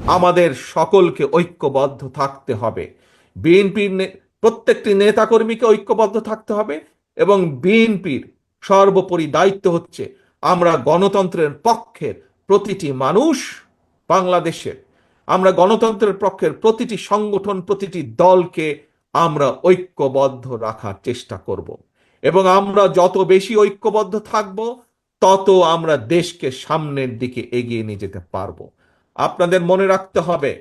আমাদের সকলকে ঐক্যবদ্ধ থাকতে হবে। বিএনপির প্রত্যেকটি নেতাকর্মীকে ঐক্যবদ্ধ থাকতে হবে, এবং বিএনপির সর্বোপরি দায়িত্ব হচ্ছে আমরা গণতন্ত্রের পক্ষের প্রতিটি মানুষ বাংলাদেশের, আমরা গণতন্ত্রের পক্ষের প্রতিটি সংগঠন, প্রতিটি দলকে আমরা ঐক্যবদ্ধ রাখার চেষ্টা করব। এবং আমরা যত বেশি ঐক্যবদ্ধ থাকব, তত আমরা দেশকে সামনের দিকে এগিয়ে নিয়ে যেতে পারবো। আপনাদের মনে রাখতে হবে,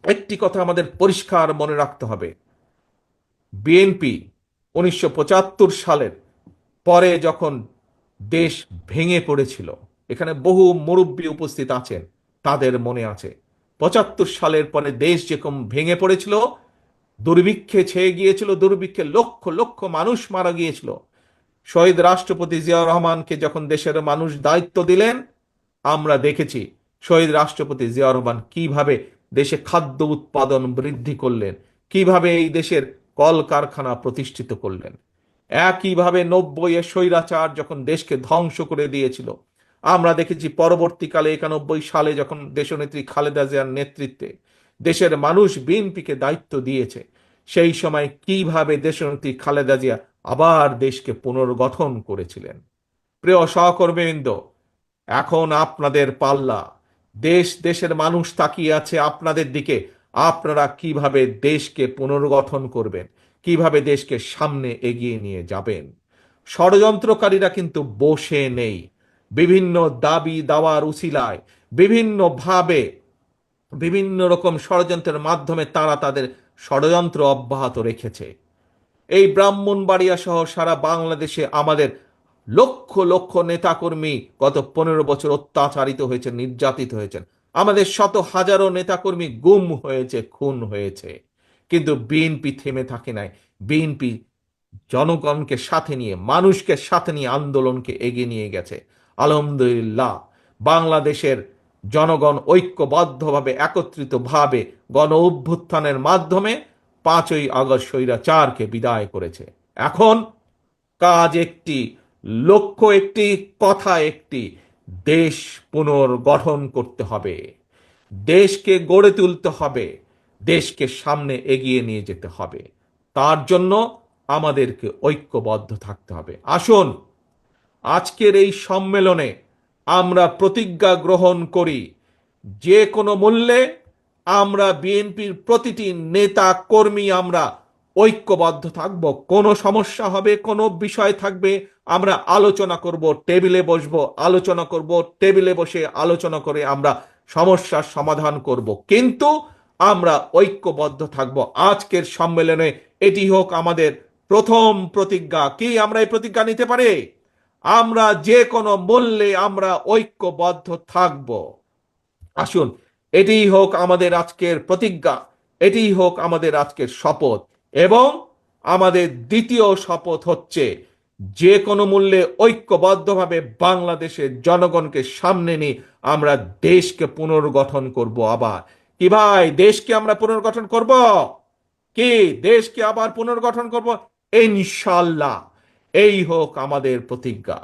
একটি কথা আমাদের পরিষ্কার মনে রাখতে হবে, বিএনপি 1975 সালের পরে যখন দেশ ভেঙে পড়েছিল, এখানে বহু মুরব্বী উপস্থিত আছেন, তাদের মনে আছে 75 সালের পরে দেশ যেরকম ভেঙে পড়েছিল, দুর্ভিক্ষে ছেয়ে গিয়েছিল, দুর্ভিক্ষে লক্ষ লক্ষ মানুষ মারা গিয়েছিল। শহীদ রাষ্ট্রপতি জিয়াউর রহমানকে যখন দেশের মানুষ দায়িত্ব দিলেন, আমরা দেখেছি শহীদ রাষ্ট্রপতি জিয়াউর রহমান কিভাবে দেশে খাদ্য উৎপাদন বৃদ্ধি করলেন, কিভাবে এই দেশের কলকারখানা প্রতিষ্ঠিত করলেন। একইভাবে 90-এ স্বৈরাচার যখন দেশকে ধ্বংস করে দিয়েছিল, আমরা দেখেছি পরবর্তীকালে 91 সালে যখন দেশনেত্রী খালেদা জিয়ার নেতৃত্বে দেশের মানুষ বিএনপিকে দায়িত্ব দিয়েছে, সেই সময় কিভাবে দেশনেত্রী খালেদা জিয়া আবার দেশকে পুনর্গঠন করেছিলেন। প্রিয় সহকর্মীবৃন্দ, এখন আপনাদের পাল্লা। দেশের মানুষ তাকিয়ে আছে আপনাদের দিকে। আপনারা কিভাবে দেশকে পুনর্গঠন করবেন, কিভাবে দেশকে সামনে এগিয়ে নিয়ে যাবেন। ষড়যন্ত্রকারীরা কিন্তু বসে নেই। বিভিন্ন দাবি দাওয়ার উছিলায়, বিভিন্নভাবে বিভিন্ন রকম ষড়যন্ত্রের মাধ্যমে তারা তাদের ষড়যন্ত্র অব্যাহত রেখেছে। এই ব্রাহ্মণবাড়িয়া সহ সারা বাংলাদেশে আমাদের লক্ষ লক্ষ নেতাকর্মী গত 15 বছর অত্যাচারিত হয়েছে, নির্যাতিত হয়েছেন। আমাদের শত হাজারো নেতাকর্মী গুম হয়েছে, খুন হয়েছে। কিন্তু বিএনপি থেমে থাকে নাই। বিএনপি জনগণকে সাথে নিয়ে, মানুষকে সাথে নিয়ে আন্দোলনকে এগিয়ে নিয়ে গেছে। আলহামদুলিল্লাহ, বাংলাদেশের জনগণ ঐক্যবদ্ধভাবে, একত্রিতভাবে গণ অভ্যুত্থানের মাধ্যমে 5ই আগস্ট স্বৈরাচারকে বিদায় করেছে। এখন কাজ একটি, লক্ষ্য একটি, কথা একটি, দেশ পুনর্গঠন করতে হবে, দেশকে গড়ে তুলতে হবে, দেশকে সামনে এগিয়ে নিয়ে যেতে হবে। তার জন্য আমাদেরকে ঐক্যবদ্ধ থাকতে হবে। আসুন আজকের এই সম্মেলনে আমরা প্রতিজ্ঞা গ্রহণ করি, যে কোনো মূল্যে আমরা বিএনপির প্রতিটি নেতা কর্মী আমরা ঐক্যবদ্ধ থাকব। কোনো সমস্যা হবে, কোনো বিষয় থাকবে, আমরা আলোচনা করব, টেবিলে বসবো, আলোচনা করব, টেবিলে বসে আলোচনা করে আমরা সমস্যার সমাধান করব, কিন্তু আমরা ঐক্যবদ্ধ থাকব। আজকের সম্মেলনে এটি হোক আমাদের প্রথম প্রতিজ্ঞা। কি আমরা এই প্রতিজ্ঞা নিতে পারি? আমরা যে কোনো মূল্যে আমরা ঐক্যবদ্ধ থাকব। আসুন, এটিই হোক আমাদের আজকের প্রতিজ্ঞা, এটিই হোক আমাদের আজকের শপথ। এবং আমাদের দ্বিতীয় শপথ হচ্ছে, যে কোনো মূল্যে ঐক্যবদ্ধভাবে বাংলাদেশের জনগণকে সামনে নিয়ে আমরা দেশকে পুনর্গঠন করব। আবার কি ভাই, দেশকে আমরা পুনর্গঠন করব? কি দেশকে আবার পুনর্গঠন করব? ইনশাল্লাহ, এই হোক আমাদের প্রতিজ্ঞা।